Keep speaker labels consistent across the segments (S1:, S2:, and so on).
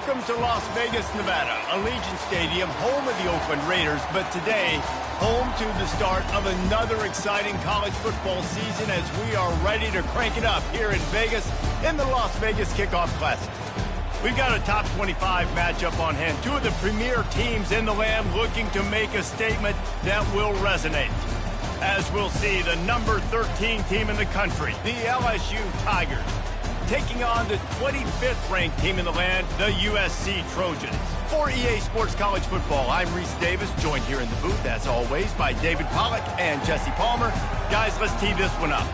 S1: Welcome to Las Vegas, Nevada, Allegiant Stadium, home of the Oakland Raiders, but today, home to the start of another exciting college football season as we are ready to crank it up here in Vegas in the Las Vegas Kickoff Classic. We've got a top 25 matchup on hand. Two of the premier teams in the land looking to make a statement that will resonate. As we'll see, the number 13 team in the country, the LSU Tigers, taking on the 25th ranked team in the land, the USC Trojans. For EA Sports College Football, I'm Reese Davis, joined here in the booth, as always, by David Pollack and Jesse Palmer. Guys, let's tee this one up.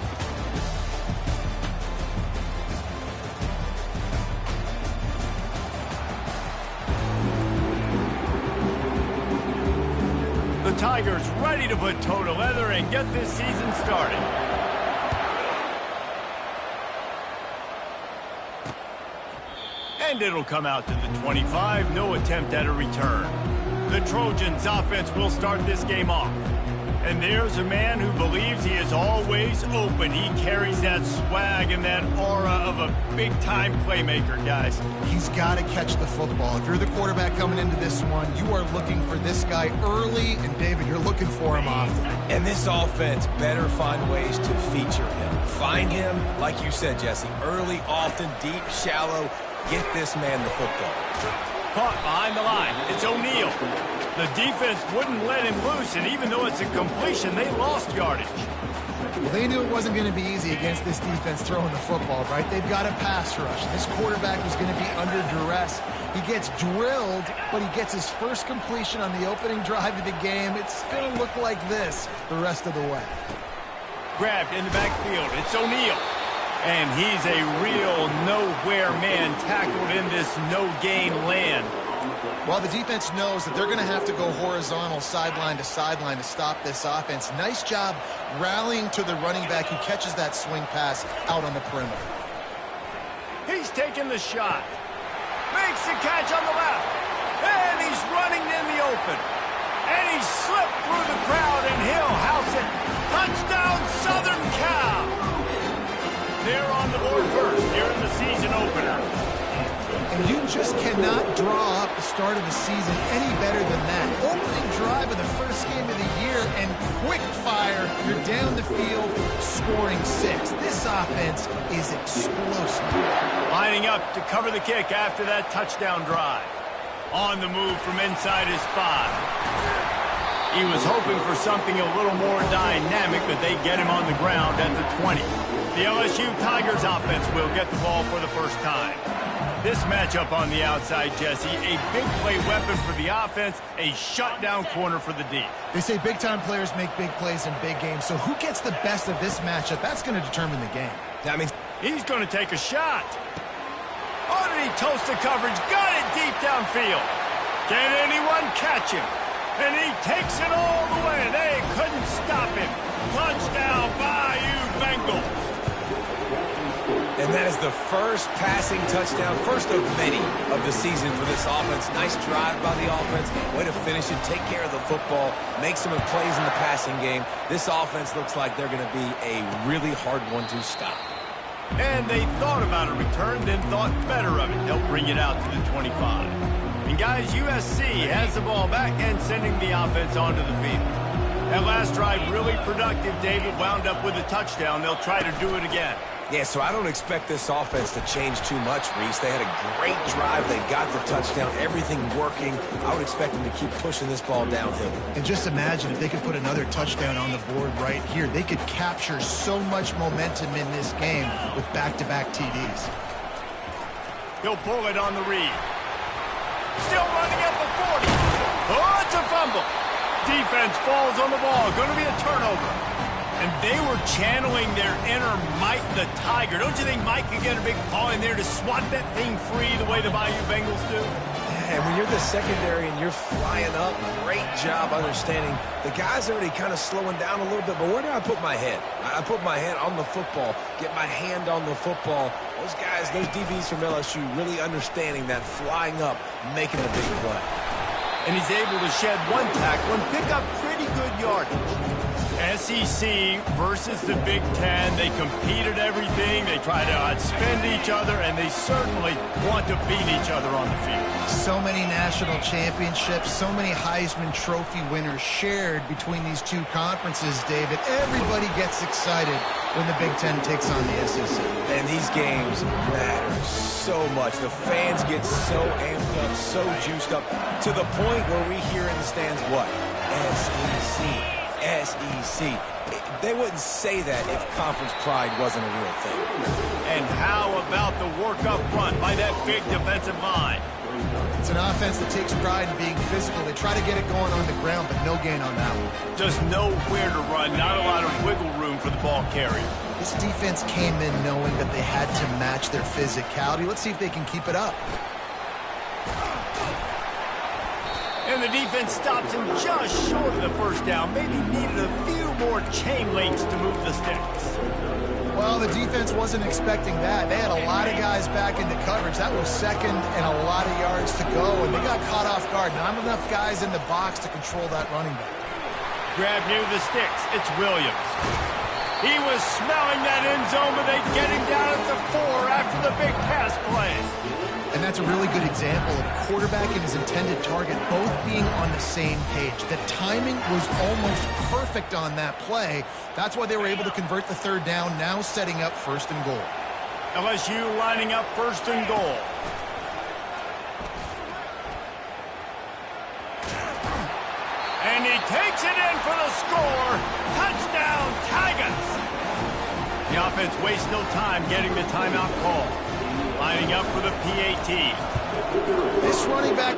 S1: The Tigers ready to put toe to leather and get this season started. And it'll come out to the 25. No attempt at a return. The Trojans offense will start this game off. And there's a man who believes he is always open. He carries that swag and that aura of a big-time playmaker, guys.
S2: He's got to catch the football. If you're the quarterback coming into this one, you are looking for this guy early, and David, you're looking for him often.
S3: And this offense better find ways to feature him. Find him, like you said, Jesse, early, often, deep, shallow. Get this man the football.
S1: Caught behind the line. It's O'Neal. The defense wouldn't let him loose, and even though it's a completion, they lost yardage.
S2: Well, they knew it wasn't going to be easy against this defense throwing the football, right? They've got a pass rush. This quarterback was going to be under duress. He gets drilled, but he gets his first completion on the opening drive of the game. It's going to look like this the rest of the way.
S1: Grabbed in the backfield. It's O'Neal. And he's a real nowhere man tackled in this no-gain land.
S2: Well, the defense knows that they're going to have to go horizontal sideline to stop this offense. Nice job rallying to the running back who catches that swing pass out on the perimeter.
S1: He's taking the shot. Makes the catch on the left. And he's running in the open. And he slipped through the crowd, and he'll house it. Touchdown, Southern Cal! They're on the board first here in the season opener.
S2: And you just cannot draw up the start of the season any better than that. Opening drive of the first game of the year, and quick fire, you're down the field, scoring 6. This offense is explosive.
S1: Lining up to cover the kick after that touchdown drive. On the move from inside his 5. He was hoping for something a little more dynamic, but they get him on the ground at the 20. The LSU Tigers offense will get the ball for the first time. This matchup on the outside, Jesse, a big play weapon for the offense, a shutdown corner for the D.
S2: They say big-time players make big plays in big games, so who gets the best of this matchup, that's going to determine the game.
S3: I mean,
S1: he's going to take a shot. Oh, did he toast the coverage? Got it deep downfield. Can anyone catch him? And he takes it all the way. They couldn't stop him. Touchdown, Bayou Bengals.
S3: And that is the first passing touchdown, first of many of the season for this offense. Nice drive by the offense. Way to finish it, take care of the football, make some plays in the passing game. This offense looks like they're going to be a really hard one to stop.
S1: And they thought about a return, then thought better of it. They'll bring it out to the 25. And guys, USC has the ball back and sending the offense onto the field. That last drive really productive. David wound up with a touchdown. They'll try to do it again.
S3: Yeah, so I don't expect this offense to change too much, Reese. They had a great drive. They got the touchdown, everything working. I would expect them to keep pushing this ball downhill.
S2: And just imagine if they could put another touchdown on the board right here. They could capture so much momentum in this game with back-to-back TDs.
S1: He'll pull it on the read. Still running at the 40. Oh, it's a fumble. Defense falls on the ball. Going to be a turnover. And they were channeling their inner Mike the Tiger. Don't you think Mike could get a big paw in there to swat that thing free the way the Bayou Bengals do?
S3: Yeah, and when you're the secondary and you're flying up, great job understanding. The guy's already kind of slowing down a little bit, but where do I put my head? I put my head on the football, get my hand on the football. Those guys, those DBs from LSU really understanding that flying up, making a big play.
S1: And he's able to shed one tackle and pick up pretty good yardage. SEC versus the Big Ten. They compete at everything. They try to outspend each other, and they certainly want to beat each other on the field.
S2: So many national championships, so many Heisman Trophy winners shared between these two conferences, David. Everybody gets excited when the Big Ten takes on the SEC.
S3: And these games matter so much. The fans get so amped up, so juiced up, to the point where we hear in the stands, what? SEC. SEC. They wouldn't say that if conference pride wasn't a real thing.
S1: And how about the work up front by that big defensive line?
S2: It's an offense that takes pride in being physical. They try to get it going on the ground, but no gain on that one.
S1: Just nowhere to run, not a lot of wiggle room for the ball carrier.
S2: This defense came in knowing that they had to match their physicality. Let's see if they can keep it up.
S1: And the defense stops him just short of the first down. Maybe needed a few more chain links to move the sticks.
S2: Well, the defense wasn't expecting that. They had a lot of guys back into coverage. That was second and a lot of yards to go, and they got caught off guard. Not enough guys in the box to control that running back.
S1: Grab near the sticks. It's Williams. He was smelling that end zone, but they get him down at the 4 after the big pass play.
S2: And that's a really good example of a quarterback and his intended target both being on the same page. The timing was almost perfect on that play. That's why they were able to convert the third down, now setting up first and goal.
S1: LSU lining up first and goal. And he takes it in for the score. Touchdown, Tigers! The offense wastes no time getting the timeout call. Lining up for the PAT.
S2: This running back...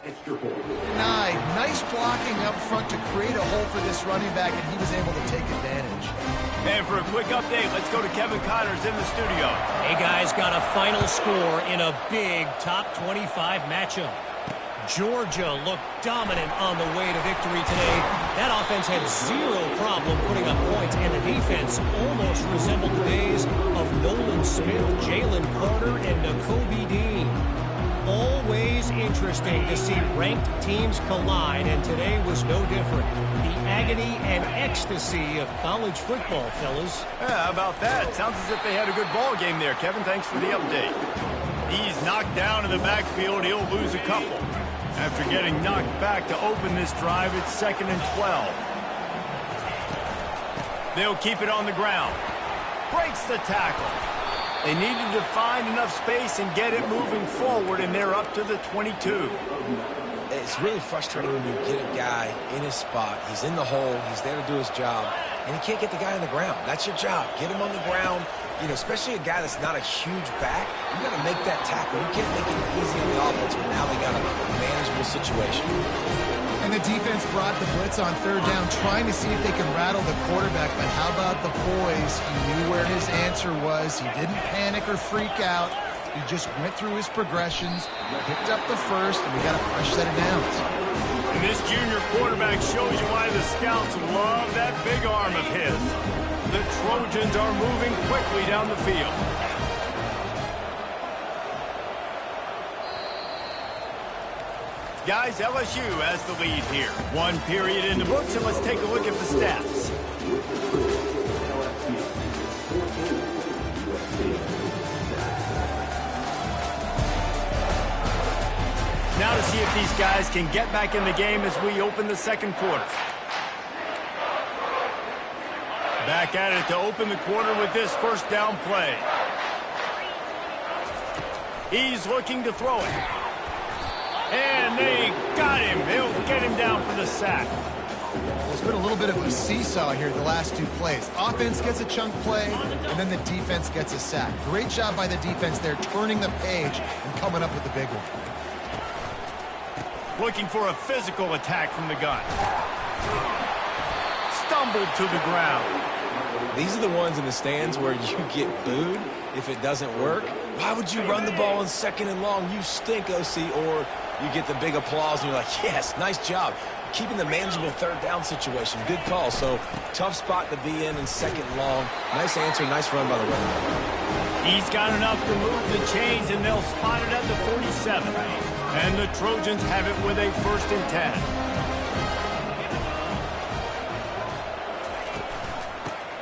S2: Denied. Nice blocking up front to create a hole for this running back, and he was able to take advantage.
S1: And for a quick update, let's go to Kevin Connors in the studio.
S4: Hey, guys, got a final score in a big top 25 matchup. Georgia looked dominant on the way to victory today. That offense had zero problem putting up points, and the defense almost resembled the days of Nolan Smith, Jalen Carter, and Nakobe Dean. Always interesting to see ranked teams collide, and today was no different. The agony and ecstasy of college football, fellas.
S1: Yeah, how about that? Sounds as if they had a good ball game there, Kevin. Thanks for the update. He's knocked down in the backfield. He'll lose a couple. After getting knocked back to open this drive, it's 2nd and 12. They'll keep it on the ground. Breaks the tackle. They needed to find enough space and get it moving forward, and they're up to the 22.
S3: It's really frustrating when you get a guy in his spot. He's in the hole. He's there to do his job, and he can't get the guy on the ground. That's your job. Get him on the ground. You know, especially a guy that's not a huge back, you got to make that tackle. You can't make it easy on the offense, but now they got a manageable situation.
S2: And the defense brought the blitz on 3rd down, trying to see if they can rattle the quarterback. But how about the poise? He knew where his answer was. He didn't panic or freak out. He just went through his progressions, picked up the first, and we got a fresh set of downs.
S1: And this junior quarterback shows you why the scouts love that big arm of his. The Trojans are moving quickly down the field. Guys, LSU has the lead here. 1 period in the books, and let's take a look at the stats. Now to see if these guys can get back in the game as we open the 2nd quarter. Back at it to open the quarter with this 1st down play. He's looking to throw it. And they got him. They'll get him down for the sack.
S2: There's been a little bit of a seesaw here the last 2 plays. Offense gets a chunk play, and then the defense gets a sack. Great job by the defense there, turning the page and coming up with the big one.
S1: Looking for a physical attack from the gun. Stumbled to the ground.
S3: These are the ones in the stands where you get booed if it doesn't work. Why would you run the ball in 2nd and long? You stink, OC. Or you get the big applause and you're like, yes, nice job. Keeping the manageable 3rd down situation. Good call. So tough spot to be in 2nd and long. Nice answer, nice run by the running back.
S1: He's got enough to move the chains, and they'll spot it at the 47. And the Trojans have it with a 1st and 10.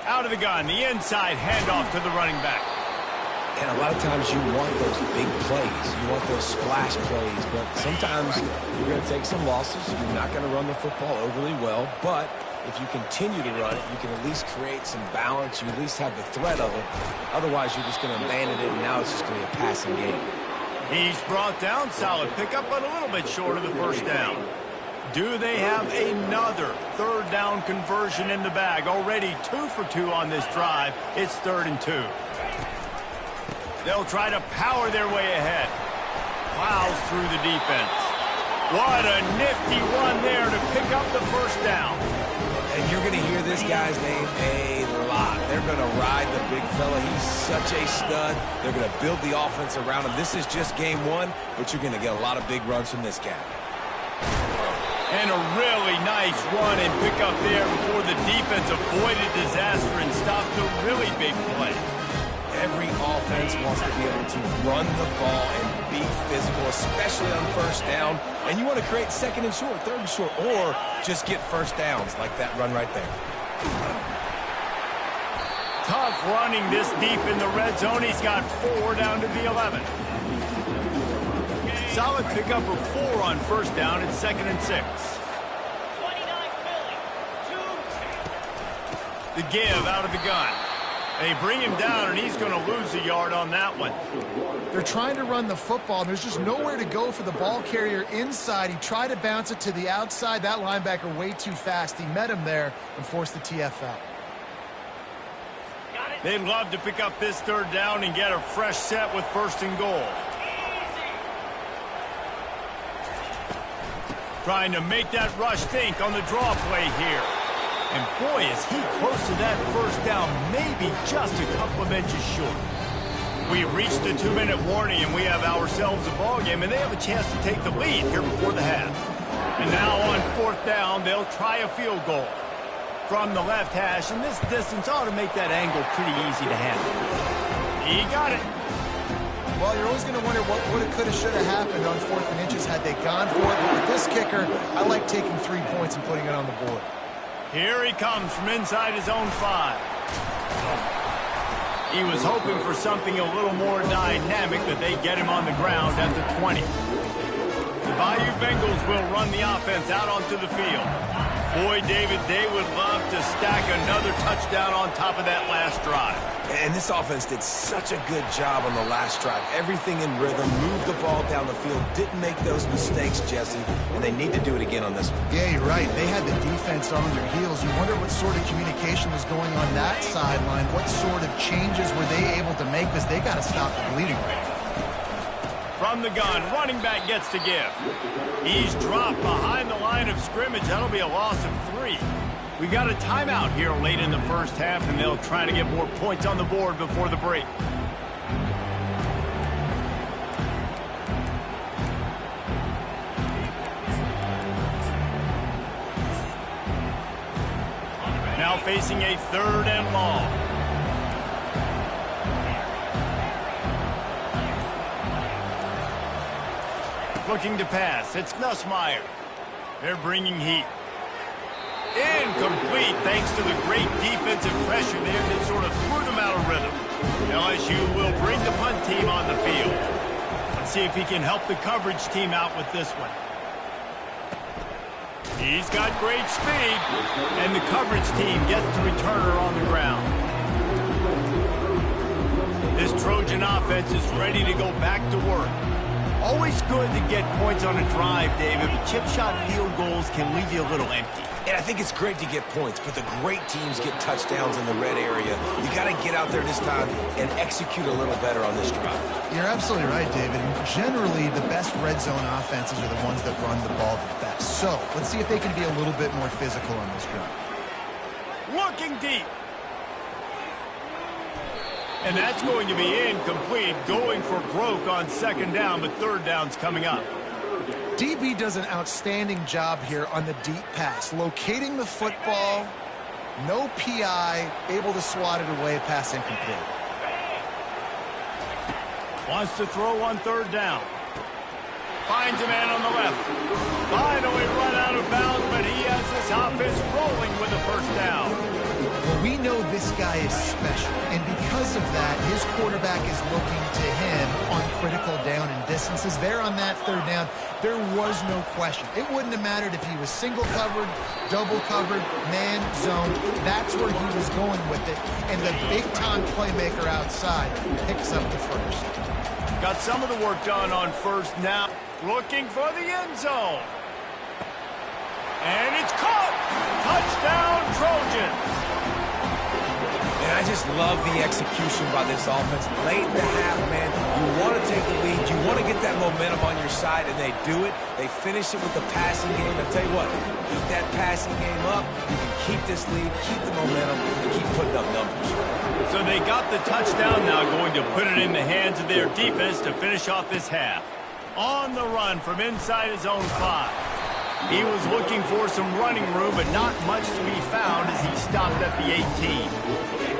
S1: Out of the gun, the inside handoff to the running back.
S3: And a lot of times you want those big plays. You want those splash plays. But sometimes you're going to take some losses. You're not going to run the football overly well. But if you continue to run it, you can at least create some balance. You at least have the threat of it. Otherwise, you're just going to abandon it, and now it's just going to be a passing game.
S1: He's brought down. Solid pickup, but a little bit short of the 1st down. Do they have another 3rd down conversion in the bag? Already 2 for 2 on this drive. It's 3rd and 2. They'll try to power their way ahead. Plows through the defense. What a nifty run there to pick up the 1st down.
S3: And you're going to hear this guy's name a lot. They're going to ride the big fella. He's such a stud. They're going to build the offense around him. This is just game 1, but you're going to get a lot of big runs from this guy.
S1: And a really nice run and pick up there before the defense avoided disaster and stopped the really big play.
S3: Every offense wants to be able to run the ball and be physical, especially on 1st down. And you want to create 2nd and short, 3rd and short, or just get 1st downs like that run right there.
S1: Tough running this deep in the red zone. He's got 4 down to the 11. Solid pickup of 4 on 1st down. It's 2nd and 6. The give out of the gun. They bring him down, and he's going to lose a yard on that one.
S2: They're trying to run the football, and there's just nowhere to go for the ball carrier inside. He tried to bounce it to the outside. That linebacker way too fast. He met him there and forced the TFL.
S1: They'd love to pick up this 3rd down and get a fresh set with 1st and goal. Trying to make that rush think on the draw play here. And boy, is he close to that first down, maybe just a couple of inches short. We've reached the 2-minute warning, and we have ourselves a ball game, and they have a chance to take the lead here before the half. And now on 4th down, they'll try a field goal from the left hash, and this distance ought to make that angle pretty easy to handle. He got it.
S2: Well, you're always going to wonder what woulda, coulda, shoulda happened on 4th and inches had they gone for it. But with this kicker, I like taking 3 points and putting it on the board.
S1: Here he comes from inside his own 5. He was hoping for something a little more dynamic, but they get him on the ground at the 20. The Bayou Bengals will run the offense out onto the field. Boy, David, they would love to stack another touchdown on top of that last drive.
S3: And this offense did such a good job on the last drive. Everything in rhythm, moved the ball down the field, didn't make those mistakes, Jesse, and they need to do it again on this one.
S2: Yeah, you're right. They had the defense on their heels. You wonder what sort of communication was going on that sideline. What sort of changes were they able to make, because they got to stop the bleeding right now.
S1: From the gun, running back gets to give. He's dropped behind the line of scrimmage. That'll be a loss of 3. We got a timeout here late in the first half, and they'll try to get more points on the board before the break. Now facing a 3rd and long. Looking to pass. It's Nussmeier. They're bringing heat. Incomplete thanks to the great defensive pressure there that sort of threw them out of rhythm. LSU will bring the punt team on the field. Let's see if he can help the coverage team out with this one. He's got great speed, and the coverage team gets the returner on the ground. This Trojan offense is ready to go back to work. Always good to get points on a drive, David, but chip shot field goals can leave you a little empty.
S3: And I think it's great to get points, but the great teams get touchdowns in the red area. You got to get out there this time and execute a little better on this drive.
S2: You're absolutely right, David. And generally, the best red zone offenses are the ones that run the ball the best. So let's see if they can be a little bit more physical on this drive.
S1: Looking deep. And that's going to be incomplete, going for broke on 2nd down, but 3rd down's coming up.
S2: DB does an outstanding job here on the deep pass, locating the football, no PI, able to swat it away, pass incomplete.
S1: Wants to throw on 3rd down. Finds a man on the left. Finally run out of bounds, but he has this offense rolling with a 1st down.
S2: Well, we know this guy is special, and because of that, his quarterback is looking to him on critical down and distances. There on that 3rd down, there was no question. It wouldn't have mattered if he was single covered, double covered, man, zone. That's where he was going with it, and the big-time playmaker outside picks up the 1st.
S1: Got some of the work done on 1st now. Looking for the end zone. And it's caught! Touchdown, Trojans!
S3: And I just love the execution by this offense. Late in the half, man, you want to take the lead. You want to get that momentum on your side, and they do it. They finish it with the passing game. I tell you what, keep that passing game up. You can keep this lead, keep the momentum, and keep putting up numbers.
S1: So they got the touchdown now, going to put it in the hands of their defense to finish off this half. On the run from inside his own 5. He was looking for some running room, but not much to be found as he stopped at the 18.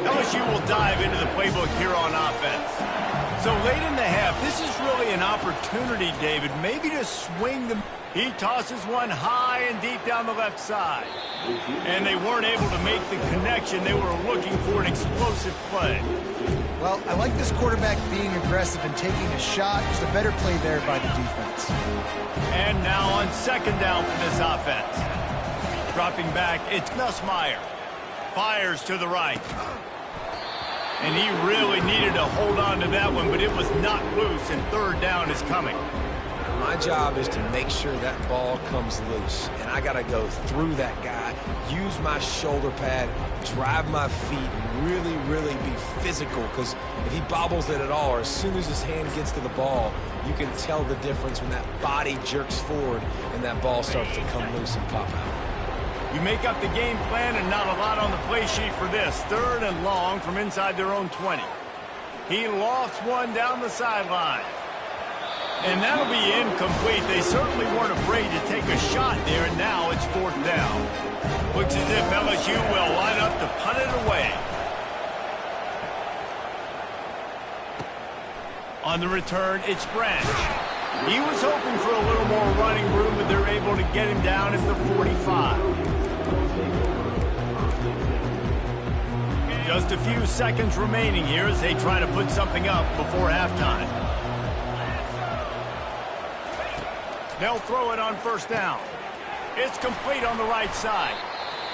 S1: LSU will dive into the playbook here on offense. So late in the half, this is really an opportunity, David, maybe to swing the... He tosses one high and deep down the left side. And they weren't able to make the connection. They were looking for an explosive play.
S2: Well, I like this quarterback being aggressive and taking a shot. Just a better play there by the defense.
S1: And now on 2nd down for this offense. Dropping back, it's Nussmeier. Fires to the right. And he really needed to hold on to that one, but it was not loose, and 3rd down is coming.
S3: My job is to make sure that ball comes loose, and I got to go through that guy, use my shoulder pad, drive my feet, and really, really be physical, because if he bobbles it at all, or as soon as his hand gets to the ball, you can tell the difference when that body jerks forward and that ball starts to come loose and pop out.
S1: You make up the game plan and not a lot on the play sheet for this. 3rd and long from inside their own 20. He lofts one down the sideline. And that'll be incomplete. They certainly weren't afraid to take a shot there, and now it's 4th down. Looks as if LSU will line up to punt it away. On the return, it's Branch. He was hoping for a little more running room, but they're able to get him down at the 45. Just a few seconds remaining here as they try to put something up before halftime. They'll throw it on 1st down. It's complete on the right side.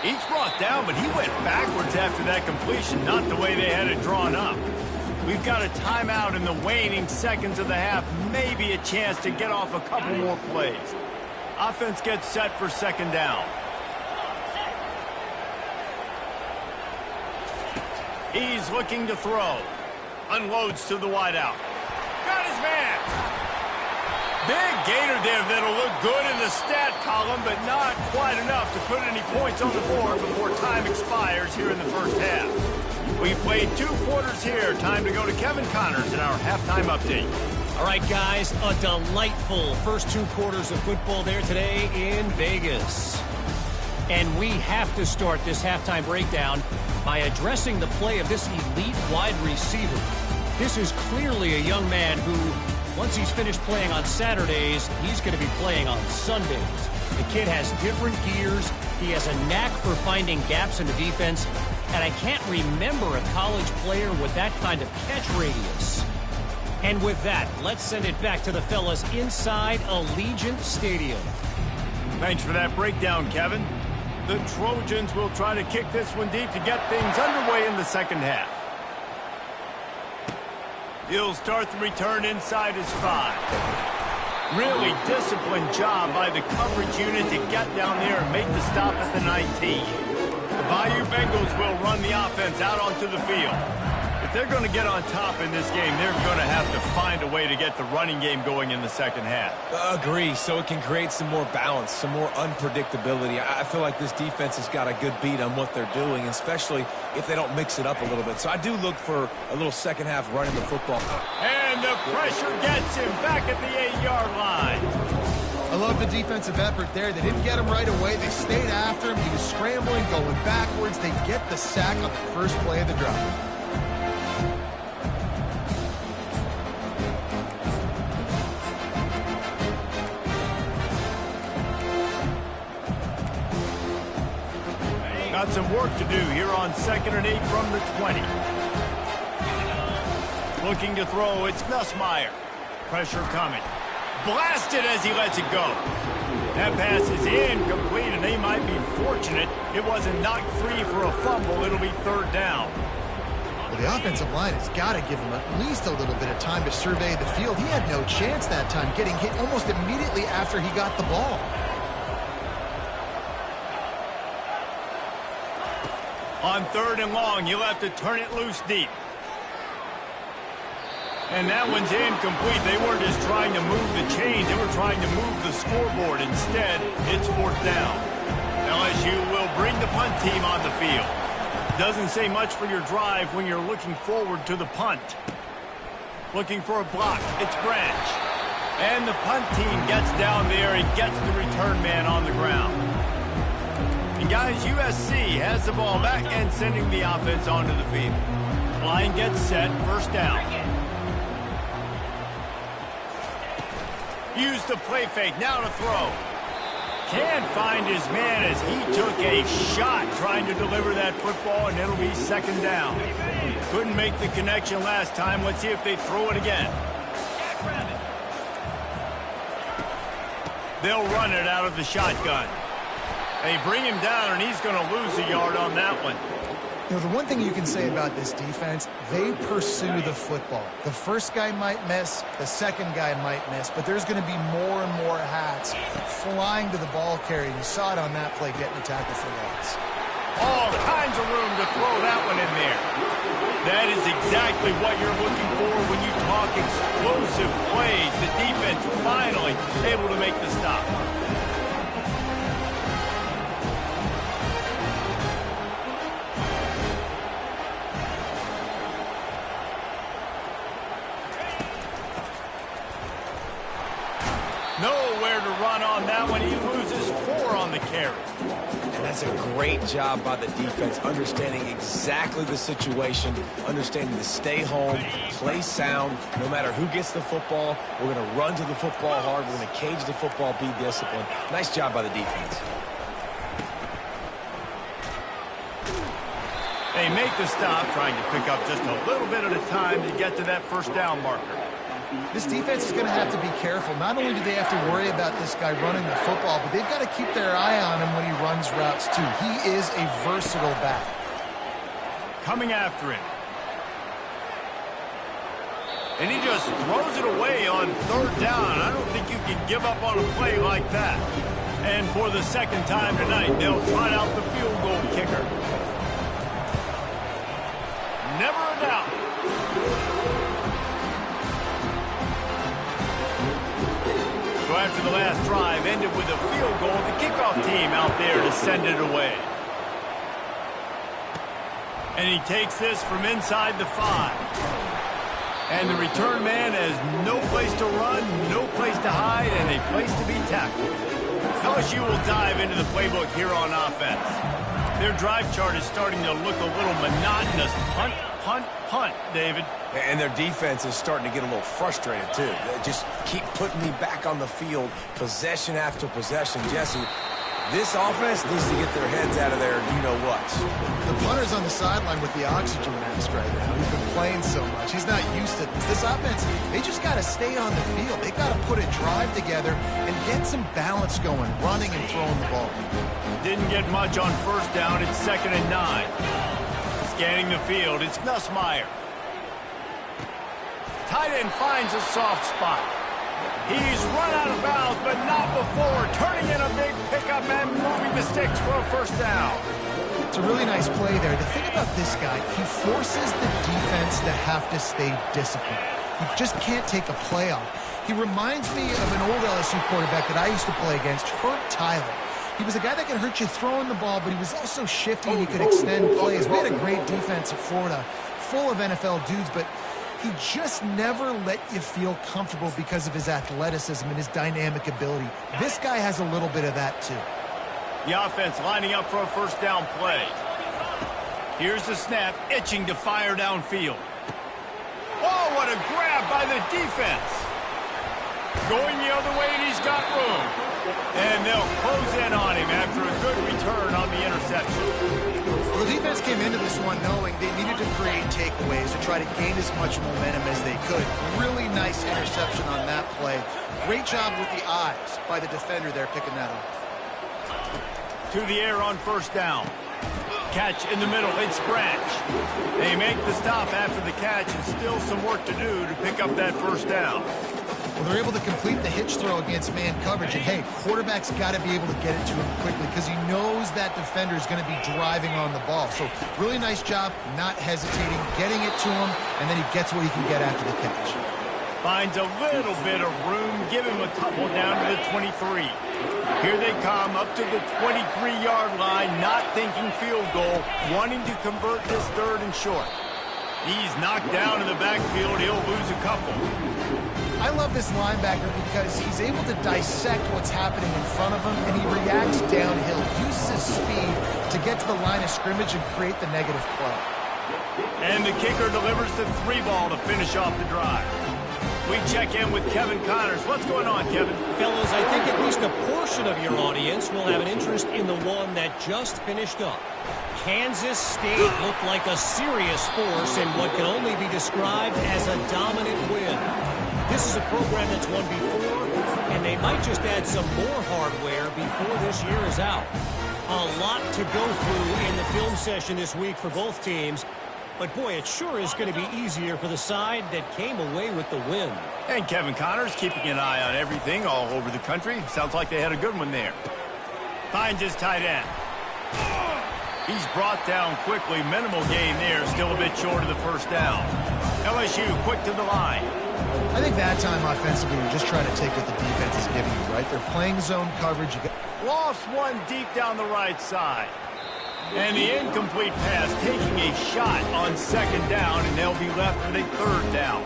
S1: He's brought down, but he went backwards after that completion, not the way they had it drawn up. We've got a timeout in the waning seconds of the half, maybe a chance to get off a couple more plays. Offense gets set for 2nd down. He's looking to throw. Unloads to the wideout. Got his man. Big gator there that'll look good in the stat column, but not quite enough to put any points on the board before time expires here in the 1st half. We played 2 quarters here. Time to go to Kevin Connors in our halftime update.
S4: All right, guys, a delightful first 2 quarters of football there today in Vegas. And we have to start this halftime breakdown by addressing the play of this elite wide receiver. This is clearly a young man who, once he's finished playing on Saturdays, he's going to be playing on Sundays. The kid has different gears. He has a knack for finding gaps in the defense. And I can't remember a college player with that kind of catch radius. And with that, let's send it back to the fellas inside Allegiant Stadium.
S1: Thanks for that breakdown, Kevin. The Trojans will try to kick this one deep to get things underway in the 2nd half. He'll start the return inside his 5. Really disciplined job by the coverage unit to get down there and make the stop at the 19. The Bayou Bengals will run the offense out onto the field. If they're going to get on top in this game, they're going to have to find a way to get the running game going in the 2nd half.
S3: Agree, so it can create some more balance, some more unpredictability. I feel like this defense has got a good beat on what they're doing, especially if they don't mix it up a little bit. So I do look for a little 2nd half running the football.
S1: And the pressure gets him back at the 8-yard line.
S2: I love the defensive effort there. They didn't get him right away. They stayed after him. He was scrambling, going backwards. They get the sack on the first play of the drive.
S1: Got some work to do here on 2nd and 8 from the 20. Looking to throw, it's Nussmeier. Pressure coming. Blasted as he lets it go. That pass is incomplete, and they might be fortunate it wasn't knocked free for a fumble. It'll be 3rd down.
S2: Well, the offensive line has got to give him at least a little bit of time to survey the field. He had no chance that time, getting hit almost immediately after he got the ball.
S1: On 3rd and long, you'll have to turn it loose deep. And that one's incomplete. They weren't just trying to move the chains. They were trying to move the scoreboard. Instead, it's 4th down. LSU will bring the punt team on the field. Doesn't say much for your drive when you're looking forward to the punt. Looking for a block. It's Branch. And the punt team gets down there and gets the return man on the ground. And guys, USC has the ball back and sending the offense onto the field. Line gets set. 1st down. Use the play fake, now to throw. Can't find his man as he took a shot trying to deliver that football, and it'll be 2nd down. Couldn't make the connection last time. Let's see if they throw it again. They'll run it out of the shotgun. They bring him down, and he's going to lose a yard on that one.
S2: You know, the one thing you can say about this defense, they pursue the football. The first guy might miss, the second guy might miss, but there's going to be more and more hats flying to the ball carrier. You saw it on that play getting a tackle for loss.
S1: All kinds of room to throw that one in there. That is exactly what you're looking for when you talk explosive plays. The defense finally able to make the stop. Nowhere to run on that one. He loses 4 on the carry.
S3: And that's a great job by the defense, understanding exactly the situation, understanding to stay home, play sound. No matter who gets the football, we're going to run to the football hard. We're going to cage the football, be disciplined. Nice job by the defense.
S1: They make the stop, trying to pick up just a little bit at a time to get to that first down marker.
S2: This defense is going to have to be careful. Not only do they have to worry about this guy running the football, but they've got to keep their eye on him when he runs routes too. He is a versatile back.
S1: Coming after him. And he just throws it away on 3rd down. I don't think you can give up on a play like that. And for the second time tonight, they'll trot out the field goal kicker. Never a doubt. So after the last drive ended with a field goal, the kickoff team out there to send it away. And he takes this from inside the 5. And the return man has no place to run, no place to hide, and a place to be tackled. LSU will dive into the playbook here on offense. Their drive chart is starting to look a little monotonous. Punt, punt, punt, David.
S3: And their defense is starting to get a little frustrated, too. They just keep putting me back on the field, possession after possession. Jesse, this offense needs to get their heads out of there, you-know-what.
S2: The punter's on the sideline with the oxygen mask right now. He's been playing so much. He's not used to this. This offense, they just got to stay on the field. They got to put a drive together and get some balance going, running and throwing the ball.
S1: Didn't get much on first down. It's 2nd and 9. Scanning the field, it's Nussmeier. Tight end finds a soft spot. He's run out of bounds, but not before. Turning in a big pickup and moving the sticks for a first down.
S2: It's a really nice play there. The thing about this guy, he forces the defense to have to stay disciplined. He just can't take a play off. He reminds me of an old LSU quarterback that I used to play against, Herb Tyler. He was a guy that could hurt you throwing the ball, but he was also shifty and he could extend plays. We had a great defense at Florida, full of NFL dudes, but he just never let you feel comfortable because of his athleticism and his dynamic ability. This guy has a little bit of that, too.
S1: The offense lining up for a first down play. Here's the snap, itching to fire downfield. Oh, what a grab by the defense. Going the other way, and he's got room. And they'll close in on him after a good return on the interception.
S2: Well, the defense came into this one knowing they needed to create takeaways to try to gain as much momentum as they could. Really nice interception on that play. Great job with the eyes by the defender there picking that off.
S1: To the air on first down. Catch in the middle, it's Branch. They make the stop after the catch, and still some work to do to pick up that first down.
S2: Well, they're able to complete the hitch throw against man coverage, and hey, quarterback's got to be able to get it to him quickly because he knows that defender is going to be driving on the ball. So really nice job, not hesitating, getting it to him, and then he gets what he can get after the catch.
S1: Finds a little bit of room, give him a couple down to the 23. Here they come up to the 23-yard line, not thinking field goal, wanting to convert this 3rd and short. He's knocked down in the backfield. He'll lose a couple.
S2: I love this linebacker because he's able to dissect what's happening in front of him, and he reacts downhill, uses his speed to get to the line of scrimmage and create the negative play.
S1: And the kicker delivers the 3-ball to finish off the drive. We check in with Kevin Connors. What's going on, Kevin?
S4: Fellas, I think at least a portion of your audience will have an interest in the one that just finished up. Kansas State looked like a serious force in what can only be described as a dominant win. This is a program that's won before, and they might just add some more hardware before this year is out. A lot to go through in the film session this week for both teams. But, boy, it sure is going to be easier for the side that came away with the win.
S1: And Kevin Connors keeping an eye on everything all over the country. Sounds like they had a good one there. Finds his tight end. He's brought down quickly. Minimal gain there. Still a bit short of the first down. LSU quick to the line.
S2: I think that time offensively, you just try to take what the defense is giving you, right? They're playing zone coverage.
S1: Lost one deep down the right side. And the incomplete pass taking a shot on second down, and they'll be left with a third down.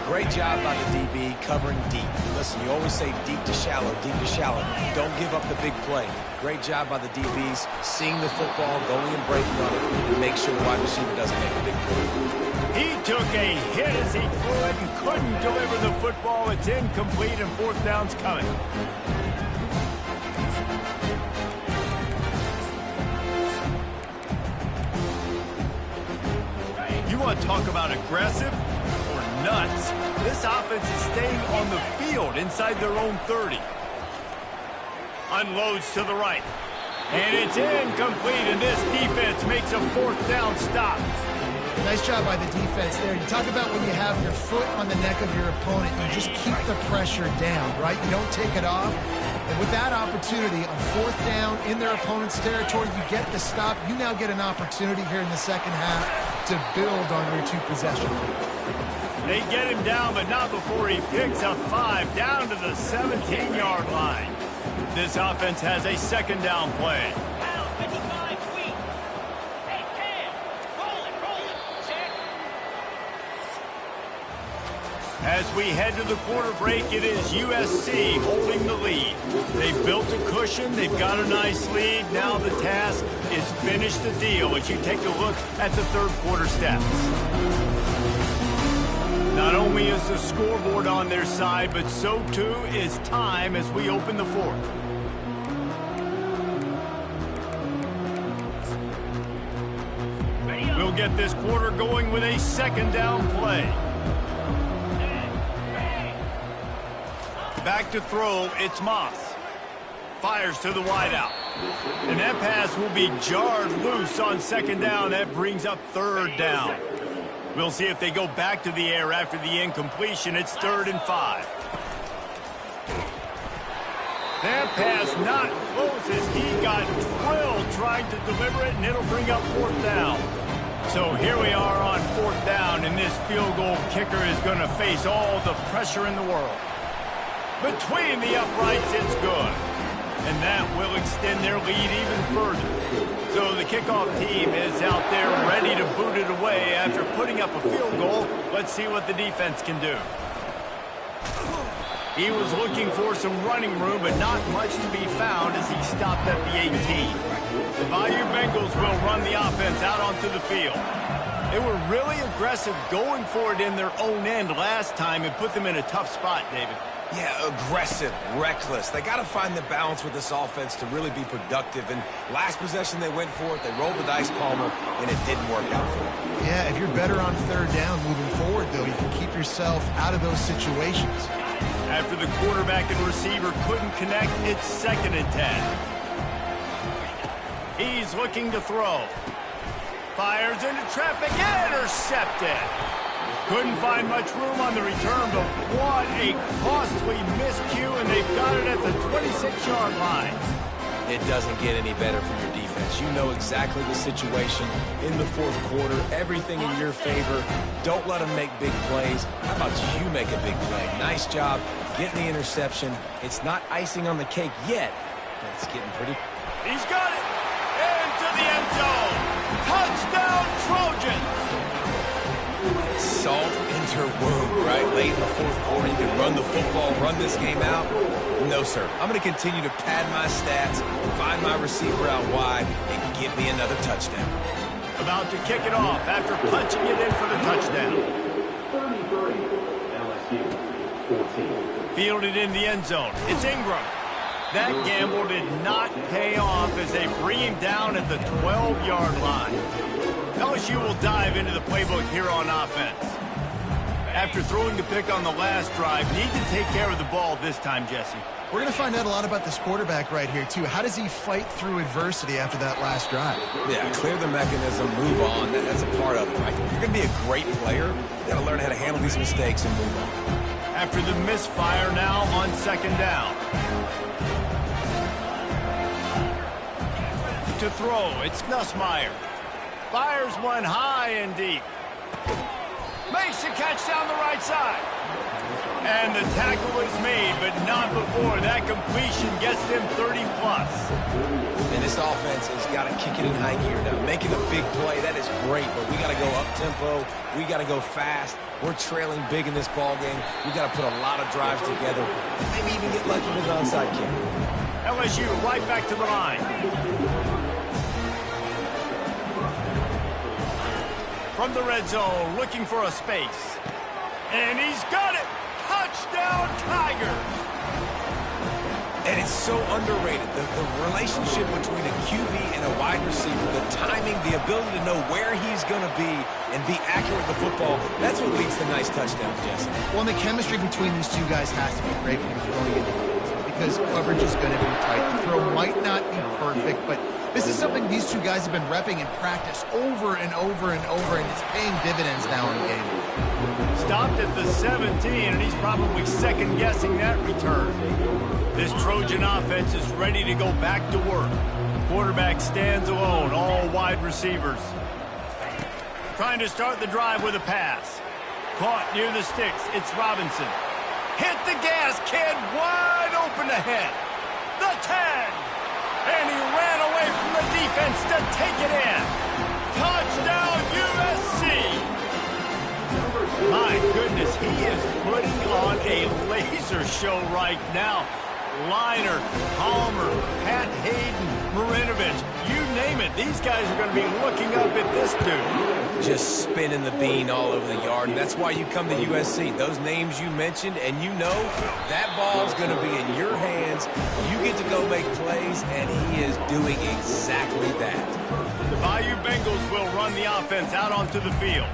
S3: Great job by the DB covering deep. Listen, you always say deep to shallow, deep to shallow. Don't give up the big play. Great job by the DBs, seeing the football, going and breaking on it, and make sure the wide receiver doesn't make a big play.
S1: He took a hit as he threw it and couldn't deliver the football. It's incomplete, and fourth down's coming. You want to talk about aggressive or nuts? This offense is staying on the field inside their own 30. Unloads to the right. And it's incomplete, and this defense makes a fourth down stop.
S2: Nice job by the defense there. You talk about when you have your foot on the neck of your opponent, you just keep the pressure down, right? You don't take it off. And with that opportunity on fourth down in their opponent's territory, you get the stop. You now get an opportunity here in the second half to build on your two possessions.
S1: They get him down, but not before he picks up 5 down to the 17-yard line. This offense has a second down play. As we head to the quarter break, it is USC holding the lead. They've built a cushion. They've got a nice lead. Now the task is finish the deal as you take a look at the third quarter stats. Not only is the scoreboard on their side, but so too is time as we open the fourth. We'll get this quarter going with a second down play. Back to throw, it's Moss. Fires to the wideout. And that pass will be jarred loose on second down. That brings up third down. We'll see if they go back to the air after the incompletion. It's 3rd and 5. That pass not close as he got drilled trying to deliver it, and it'll bring up fourth down. So here we are on fourth down, and this field goal kicker is going to face all the pressure in the world. Between the uprights, it's good. And that will extend their lead even further. So the kickoff team is out there ready to boot it away after putting up a field goal. Let's see what the defense can do. He was looking for some running room, but not much to be found as he stopped at the 18. The Bayou Bengals will run the offense out onto the field. They were really aggressive going for it in their own end last time and put them in a tough spot, David.
S3: Yeah, aggressive, reckless. They got to find the balance with this offense to really be productive. And last possession they went for it, they rolled the dice, Palmer, and it didn't work out for them.
S2: Yeah, if you're better on third down moving forward, though, you can keep yourself out of those situations.
S1: After the quarterback and receiver couldn't connect, it's 2nd and 10. He's looking to throw. Fires into traffic, intercepted. Couldn't find much room on the return, but what a costly miscue, and they've got it at the 26-yard line.
S3: It doesn't get any better from your defense. You know exactly the situation in the fourth quarter, everything in your favor. Don't let them make big plays. How about you make a big play? Nice job getting the interception. It's not icing on the cake yet, but it's getting pretty.
S1: He's got it into the end zone. Touchdown, Trojans.
S3: Salt into wound, right? Late in the fourth quarter, you can run the football, run this game out. No, sir. I'm going to continue to pad my stats, find my receiver out wide, and give me another touchdown.
S1: About to kick it off after punching it in for the touchdown.
S5: 33, LSU, 14.
S1: Fielded in the end zone. It's Ingram. That gamble did not pay off as they bring him down at the 12-yard line. LSU will dive into the playbook here on offense. After throwing the pick on the last drive, need to take care of the ball this time, Jesse.
S2: We're going to find out a lot about this quarterback right here, too. How does he fight through adversity after that last drive?
S3: Yeah, clear the mechanism, move on. That's a part of it, right? If you're going to be a great player, you got to learn how to handle these mistakes and move on.
S1: After the misfire, now on second down. To throw, it's Nussmeier. Fires one high and deep. Makes the catch down the right side. And the tackle is made, but not before that completion gets them 30-plus.
S3: And this offense has got to kick it in high gear now. Making a big play, that is great, but we got to go up-tempo. We got to go fast. We're trailing big in this ball game. We got to put a lot of drives together. Maybe even get lucky with an onside kick.
S1: LSU right back to the line. From the red zone, looking for a space. And he's got it! Touchdown, Tiger!
S3: And it's so underrated. The relationship between a QB and a wide receiver, the timing, the ability to know where he's going to be and be accurate with the football, that's what leads to nice touchdowns, Jesse.
S2: Well, the chemistry between these two guys has to be great when you're throwing it because coverage is going to be tight. The throw might not be perfect, but this is something these two guys have been repping in practice over and over and over, and it's paying dividends now in game.
S1: Stopped at the 17, and he's probably second-guessing that return. This Trojan offense is ready to go back to work. Quarterback stands alone, all wide receivers. Trying to start the drive with a pass. Caught near the sticks, it's Robinson. Hit the gas, kid, wide open ahead. The 10. And he ran away from the defense to take it in. Touchdown, USC! My goodness, he is putting on a laser show right now. Liner, Palmer, Pat Hayden, Marinovich, you name it. These guys are going to be looking up at this dude.
S3: Just spinning the bean all over the yard. And that's why you come to USC. Those names you mentioned, and you know that ball's going to be in your hands. You get to go make plays, and he is doing exactly that.
S1: The Bayou Bengals will run the offense out onto the field.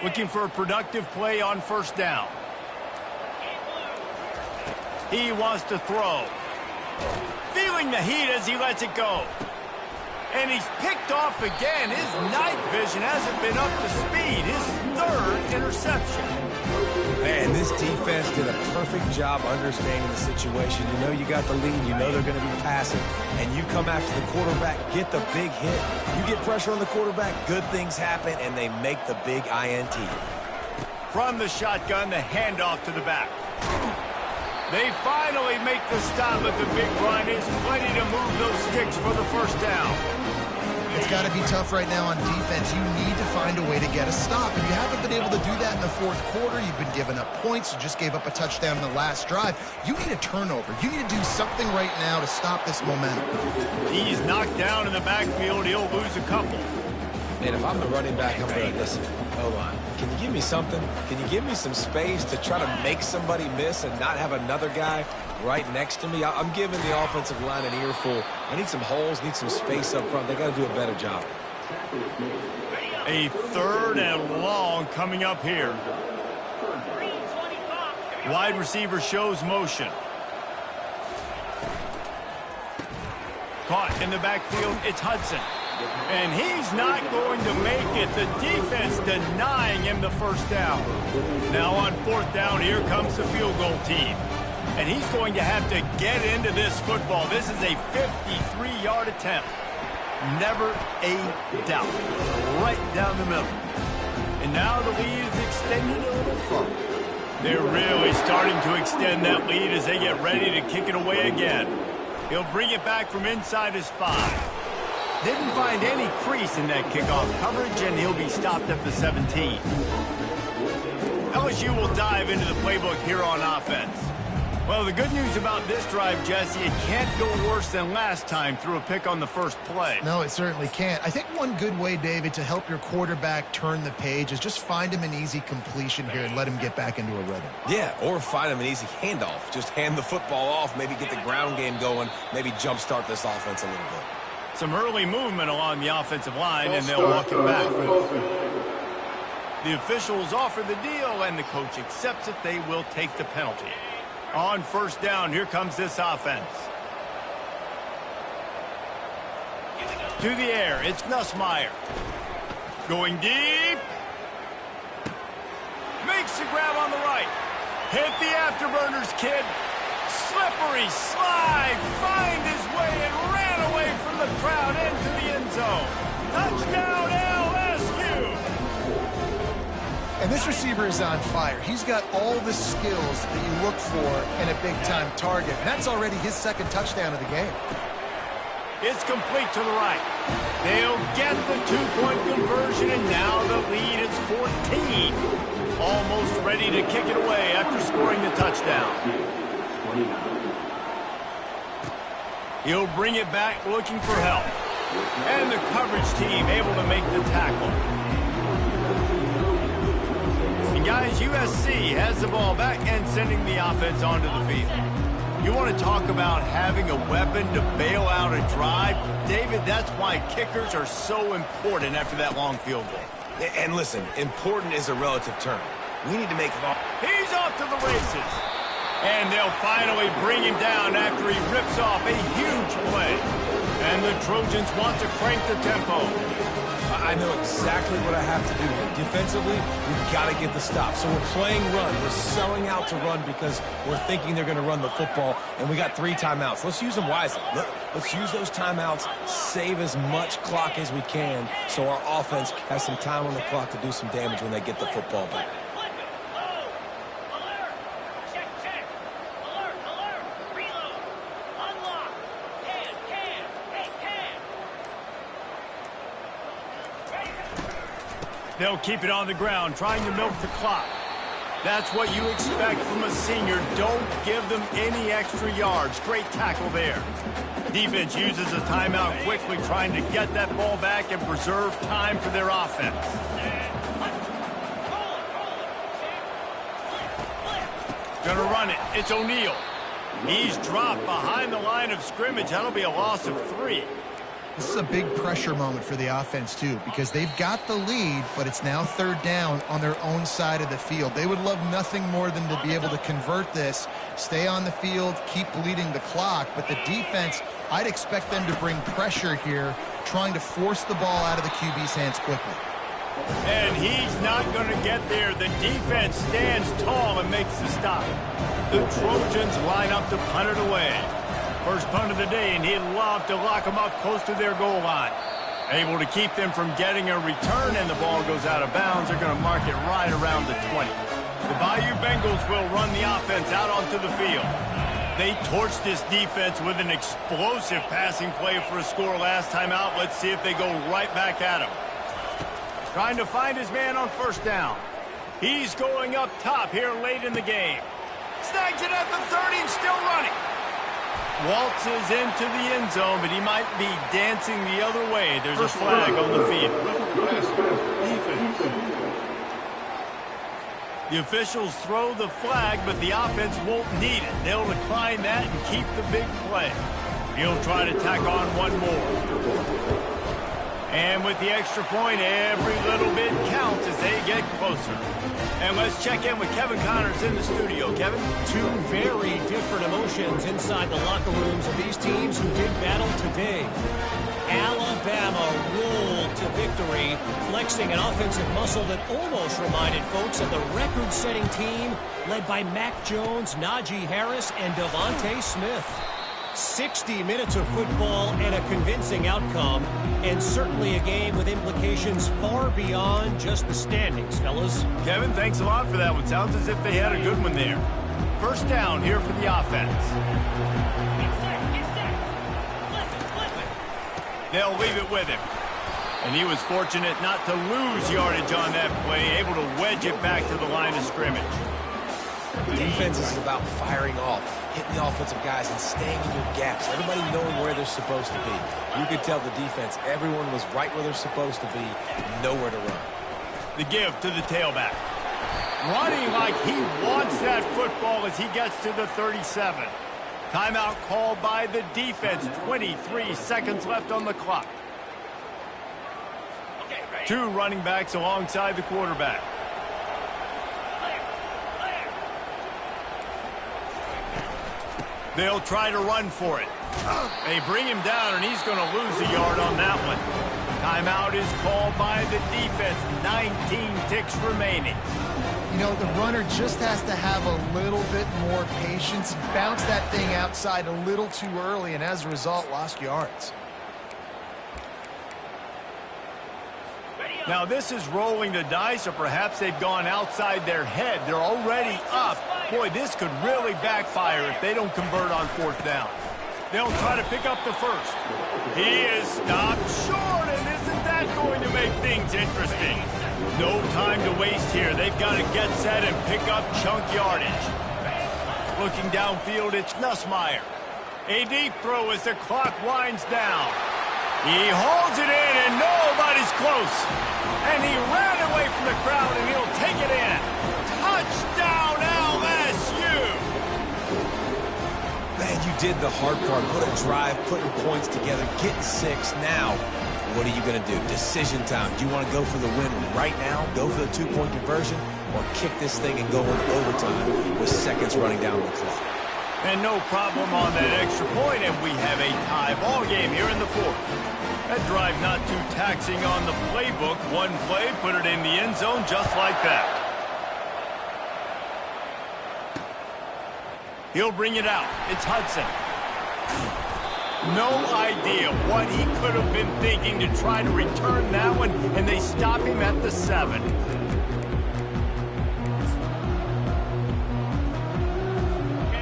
S1: Looking for a productive play on first down. He wants to throw. Feeling the heat as he lets it go. And he's picked off again. His night vision hasn't been up to speed. His third interception.
S3: Man, this defense did a perfect job understanding the situation. You know you got the lead. You know they're going to be passing. And you come after the quarterback, get the big hit. You get pressure on the quarterback, good things happen, and they make the big INT.
S1: From the shotgun, the handoff to the back. They finally make the stop, but the big run is plenty to move those sticks for the first down.
S2: It's got to be tough right now on defense. You need to find a way to get a stop, and you haven't been able to do that in the fourth quarter. You've been giving up points. You just gave up a touchdown in the last drive. You need a turnover. You need to do something right now to stop this momentum.
S1: He's knocked down in the backfield. He'll lose a couple.
S3: And if I'm the running back, I'm going to listen. Hold on. Can you give me something? Can you give me some space to try to make somebody miss and not have another guy right next to me? I'm giving the offensive line an earful. I need some holes, need some space up front. They got to do a better job.
S1: A third and long coming up here. Wide receiver shows motion. Caught in the backfield, it's Hudson. And he's not going to make it. The defense denying him the first down. Now on fourth down, here comes the field goal team. And he's going to have to get into this football. This is a 53-yard attempt. Never a doubt. Right down the middle. And now the lead is extended a little further. They're really starting to extend that lead as they get ready to kick it away again. He'll bring it back from inside his 5. Didn't find any crease in that kickoff coverage, and he'll be stopped at the 17. LSU will dive into the playbook here on offense. Well, the good news about this drive, Jesse, it can't go worse than last time through a pick on the first play.
S2: No, it certainly can't. I think one good way, David, to help your quarterback turn the page is just find him an easy completion here and let him get back into a rhythm.
S3: Yeah, or find him an easy handoff. Just hand the football off, maybe get the ground game going, maybe jumpstart this offense a little bit.
S1: Some early movement along the offensive line, and they'll walk it back. The officials offer the deal, and the coach accepts it. They will take the penalty. On first down, here comes this offense. To the air, it's Nussmeier. Going deep. Makes the grab on the right. Hit the afterburners, kid. Slippery slide. Find his way and ran away from the crowd into the end zone. Touchdown, LSU.
S2: And this receiver is on fire. He's got all the skills that you look for in a big-time target. And that's already his second touchdown of the game.
S1: It's complete to the right. They'll get the two-point conversion, and now the lead is 14. Almost ready to kick it away after scoring the touchdown. He'll bring it back looking for help. And the coverage team able to make the tackle. And guys, USC has the ball back and sending the offense onto the field. You want to talk about having a weapon to bail out a drive? David, that's why kickers are so important after that long field goal.
S3: And listen, important is a relative term. We need to make it off.
S1: He's off to the races. And they'll finally bring him down after he rips off a huge play. And the Trojans want to crank the tempo.
S3: I know exactly what I have to do here. Defensively, we've got to get the stop. So we're playing run. We're selling out to run because we're thinking they're going to run the football, and we got 3 timeouts. Let's use them wisely. Let's use those timeouts, save as much clock as we can so our offense has some time on the clock to do some damage when they get the football back.
S1: They'll keep it on the ground, trying to milk the clock. That's what you expect from a senior. Don't give them any extra yards. Great tackle there. Defense uses a timeout quickly, trying to get that ball back and preserve time for their offense. Gonna run it. It's O'Neal. He's dropped behind the line of scrimmage. That'll be a loss of 3.
S2: This is a big pressure moment for the offense, too, because they've got the lead, but it's now 3rd down on their own side of the field. They would love nothing more than to be able to convert this, stay on the field, keep bleeding the clock. But the defense, I'd expect them to bring pressure here, trying to force the ball out of the QB's hands quickly.
S1: And he's not going to get there. The defense stands tall and makes the stop. The Trojans line up to punt it away. First punt of the day, and he'd love to lock them up close to their goal line. Able to keep them from getting a return, and the ball goes out of bounds. They're going to mark it right around the 20. The Bayou Bengals will run the offense out onto the field. They torched this defense with an explosive passing play for a score last time out. Let's see if they go right back at him. Trying to find his man on first down. He's going up top here late in the game. Snags it at the 30 and still running. Waltzes into the end zone, but he might be dancing the other way. There's a flag on the field. The officials throw the flag, but the offense won't need it. They'll decline that and keep the big play. He'll try to tack on one more. And with the extra point, every little bit counts as they get closer. And let's check in with Kevin Connors in the studio. Kevin?
S4: 2 very different emotions inside the locker rooms of these teams who did battle today. Alabama rolled to victory, flexing an offensive muscle that almost reminded folks of the record-setting team led by Mac Jones, Najee Harris, and Devontae Smith. 60 minutes of football and a convincing outcome, and certainly a game with implications far beyond just the standings, fellas.
S1: Kevin, thanks a lot for that one. Sounds as if they had a good one there. First down here for the offense. They'll leave it with him. And he was fortunate not to lose yardage on that play, able to wedge it back to the line of scrimmage.
S3: Defense is about firing off, hitting the offensive guys, and staying in your gaps. Everybody knowing where they're supposed to be. You could tell the defense, everyone was right where they're supposed to be, nowhere to run.
S1: The give to the tailback. Running like he wants that football as he gets to the 37. Timeout called by the defense. 23 seconds left on the clock. Two running backs alongside the quarterback. They'll try to run for it. They bring him down, and he's going to lose a yard on that one. Timeout is called by the defense. 19 ticks remaining.
S2: You know, the runner just has to have a little bit more patience. Bounce that thing outside a little too early, and as a result, lost yards.
S1: Now, this is rolling the dice, or perhaps they've gone outside their head. They're already up. Boy, this could really backfire if they don't convert on fourth down. They'll try to pick up the first. He is stopped short, and isn't that going to make things interesting? No time to waste here. They've got to get set and pick up chunk yardage. Looking downfield, it's Nussmeier. A deep throw as the clock winds down. He holds it in, and nobody's close. And he ran away from the crowd, and he'll take it in. Touchdown, LSU!
S3: Man, you did the hard part. Put a drive, putting points together, getting six. Now, what are you going to do? Decision time. Do you want to go for the win right now, go for the two-point conversion, or kick this thing and go into overtime with seconds running down the clock?
S1: And no problem on that extra point, and we have a tie ball game here in the fourth. That drive not too taxing on the playbook. One play, put it in the end zone just like that. He'll bring it out. It's Hudson. No idea what he could have been thinking to try to return that one, and they stop him at the 7.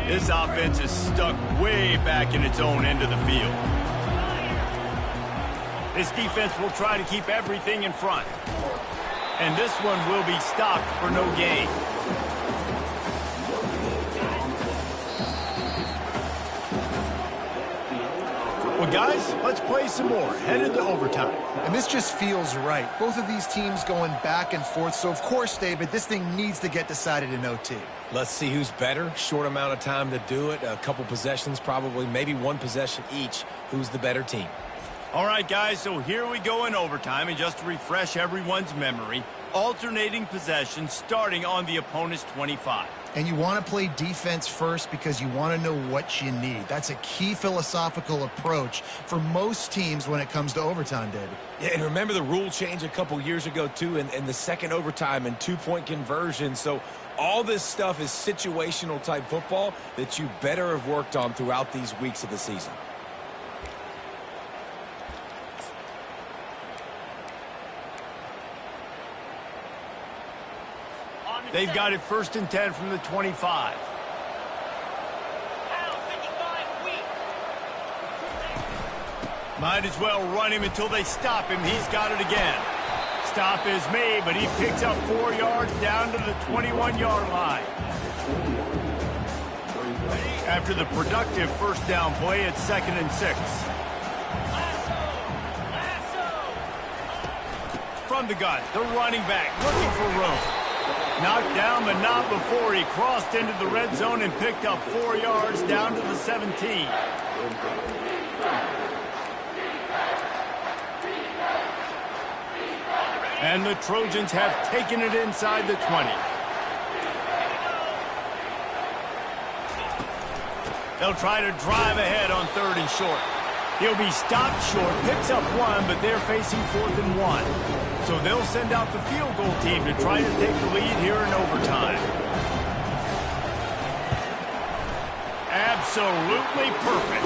S1: This offense is stuck way back in its own end of the field. This defense will try to keep everything in front. And this one will be stopped for no gain. Well, guys, let's play some more. Headed to overtime.
S2: And this just feels right. Both of these teams going back and forth. So, of course, David, this thing needs to get decided in OT.
S3: Let's see who's better. Short amount of time to do it. A couple possessions probably. Maybe one possession each. Who's the better team?
S1: All right, guys, so here we go in overtime. And just to refresh everyone's memory, alternating possessions starting on the opponent's 25.
S2: And you want to play defense first because you want to know what you need. That's a key philosophical approach for most teams when it comes to overtime, David.
S3: Yeah, and remember the rule change a couple years ago, too, in the second overtime and two-point conversion. So all this stuff is situational type football that you better have worked on throughout these weeks of the season.
S1: They've got it 1st and 10 from the 25. Might as well run him until they stop him. He's got it again. Stop is made, but he picks up 4 yards down to the 21-yard line. After the productive first down play, it's 2nd and 6. From the gun, the running back looking for room. Knocked down, but not before he crossed into the red zone and picked up 4 yards down to the 17. And the Trojans have taken it inside the 20. They'll try to drive ahead on 3rd and short. He'll be stopped short, picks up 1, but they're facing 4th and 1. So they'll send out the field goal team to try to take the lead here in overtime. Absolutely perfect.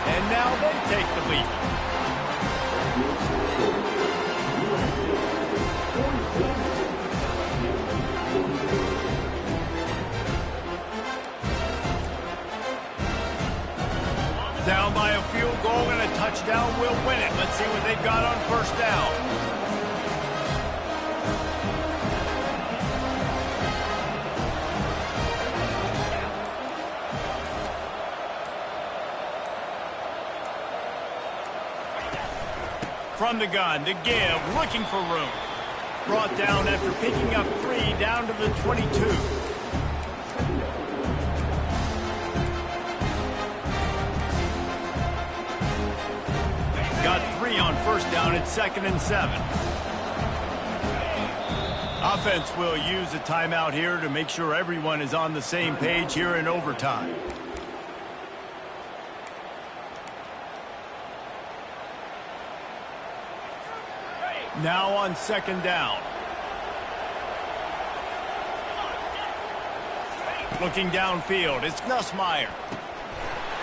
S1: And now they take the lead. Down by a field goal and a touchdown will win it. Let's see what they've got on 1st down. From the gun, the give, looking for room. Brought down after picking up 3 down to the 22. Got 3 on first down at 2nd and 7. Offense will use a timeout here to make sure everyone is on the same page here in overtime. Now on 2nd down. Looking downfield, it's Nussmeier.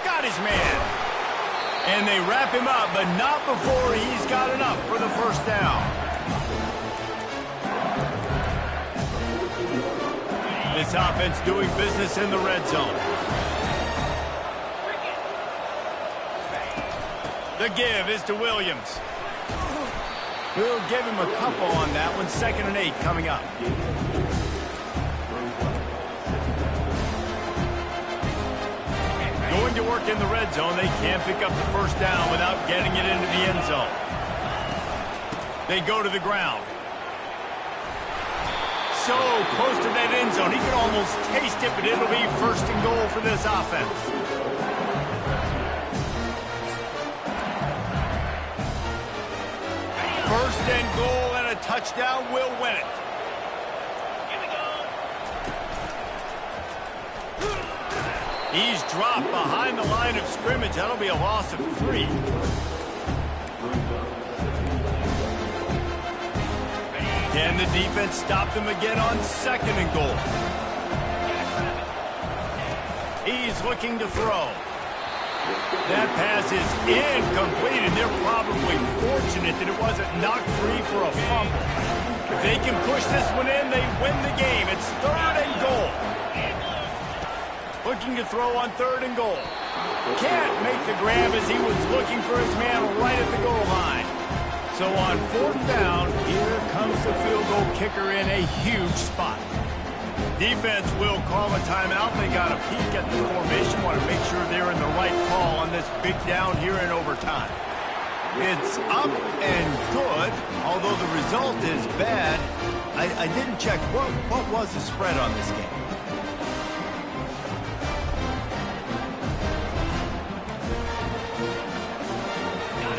S1: Got his man. And they wrap him up, but not before he's got enough for the first down. This offense doing business in the red zone. The give is to Williams. We'll give him a couple on that one. 2nd and 8 coming up. Going to work in the red zone. They can't pick up the first down without getting it into the end zone. They go to the ground. So close to that end zone. He could almost taste it, but it'll be 1st and goal for this offense. First and goal and a touchdown will win it. Here we go. He's dropped behind the line of scrimmage. That'll be a loss of 3. Can the defense stop them again on 2nd and goal? He's looking to throw. That pass is incomplete, and they're probably fortunate that it wasn't knocked free for a fumble. If they can push this one in, they win the game. It's 3rd and goal. Looking to throw on 3rd and goal. Can't make the grab as he was looking for his man right at the goal line. So on 4th down, here comes the field goal kicker in a huge spot. Defense will call a timeout. They got a peek at the formation. Want to make sure they're in the right call on this big down here in overtime. It's up and good, although the result is bad. I didn't check. What was the spread on this game?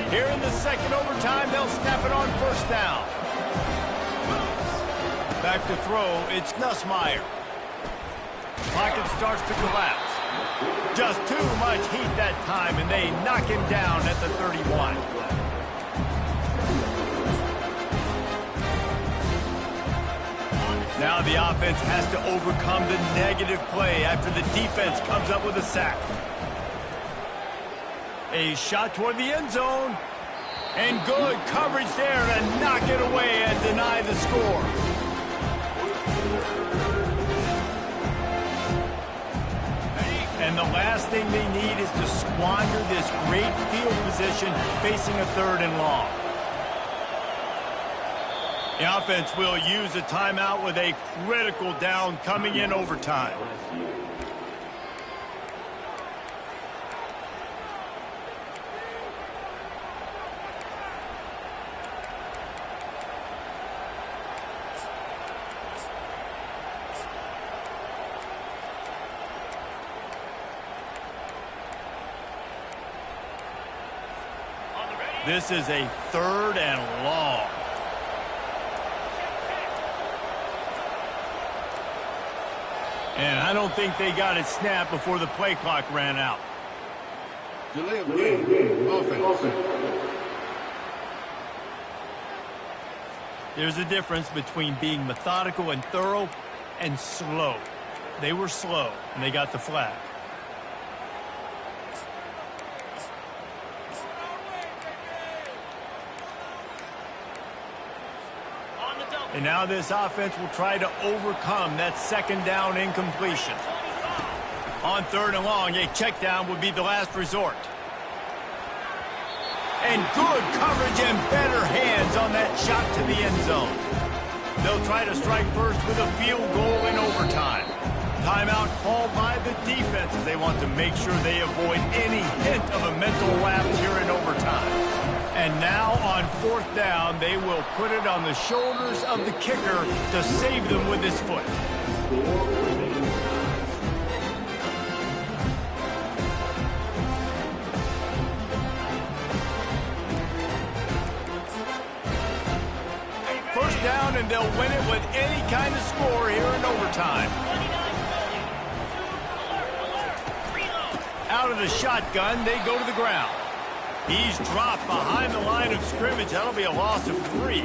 S1: Here in the 2nd overtime, they'll snap it on 1st down. Back to throw, it's Nussmeier. Pocket starts to collapse. Just too much heat that time, and they knock him down at the 31. Now the offense has to overcome the negative play after the defense comes up with a sack. A shot toward the end zone. And good coverage there to knock it away and deny the score. And the last thing they need is to squander this great field position facing a 3rd and long. The offense will use a timeout with a critical down coming in overtime. This is a 3rd and long. And I don't think they got it snapped before the play clock ran out.
S5: Delay of game. Offense.
S1: There's a difference between being methodical and thorough and slow. They were slow, and they got the flag. And now this offense will try to overcome that 2nd down incompletion. On 3rd and long, a check down would be the last resort. And good coverage and better hands on that shot to the end zone. They'll try to strike first with a field goal in overtime. Timeout called by the defense as they want to make sure they avoid any hint of a mental lapse here in overtime. And now on 4th down, they will put it on the shoulders of the kicker to save them with his foot. First down, and they'll win it with any kind of score here in overtime. Out of the shotgun, they go to the ground. He's dropped behind the line of scrimmage. That'll be a loss of 3.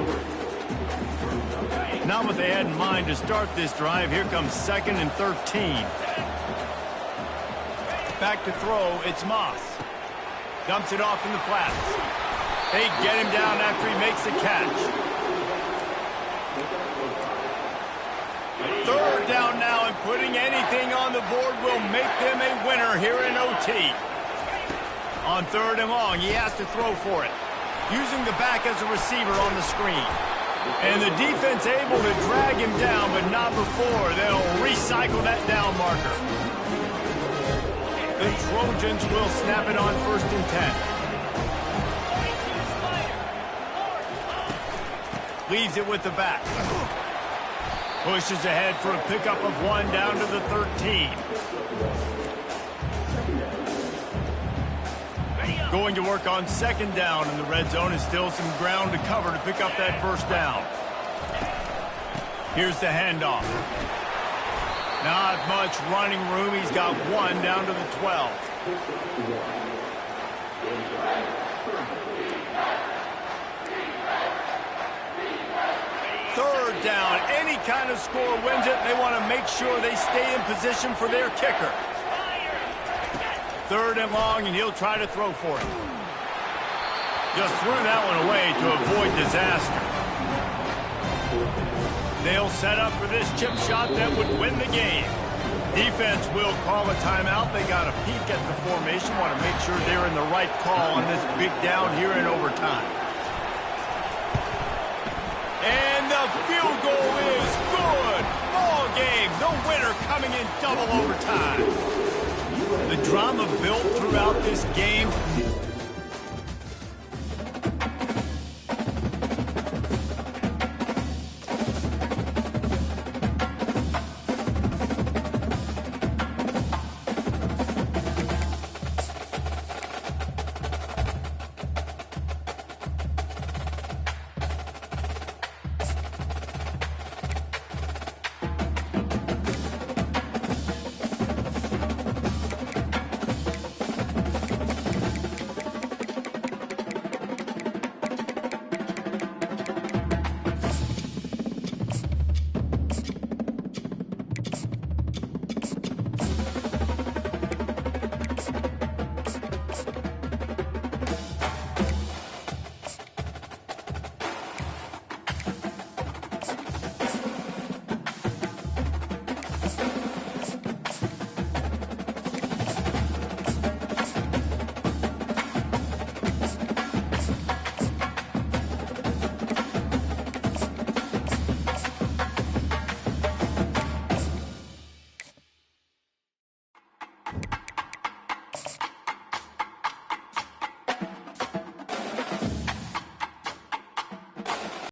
S1: Not what they had in mind to start this drive. Here comes 2nd and 13. Back to throw, it's Moss. Dumps it off in the flats. They get him down after he makes the catch. 3rd down now, and putting anything on the board will make them a winner here in OT. On 3rd and long, he has to throw for it, using the back as a receiver on the screen. And the defense able to drag him down, but not before they'll recycle that down marker. The Trojans will snap it on 1st and 10. Leaves it with the back. Pushes ahead for a pickup of 1 down to the 13. Going to work on 2nd down in the red zone, and still some ground to cover to pick up that 1st down. Here's the handoff. Not much running room. He's got 1 down to the 12. Third down. Any kind of score wins it. They want to make sure they stay in position for their kicker. 3rd and long, and he'll try to throw for it. Just threw that one away to avoid disaster. They'll set up for this chip shot that would win the game. Defense will call a timeout. They got a peek at the formation. Want to make sure they're in the right call on this big down here in overtime. And the field goal is good. Ball game. The winner coming in double overtime. The drama built throughout this game.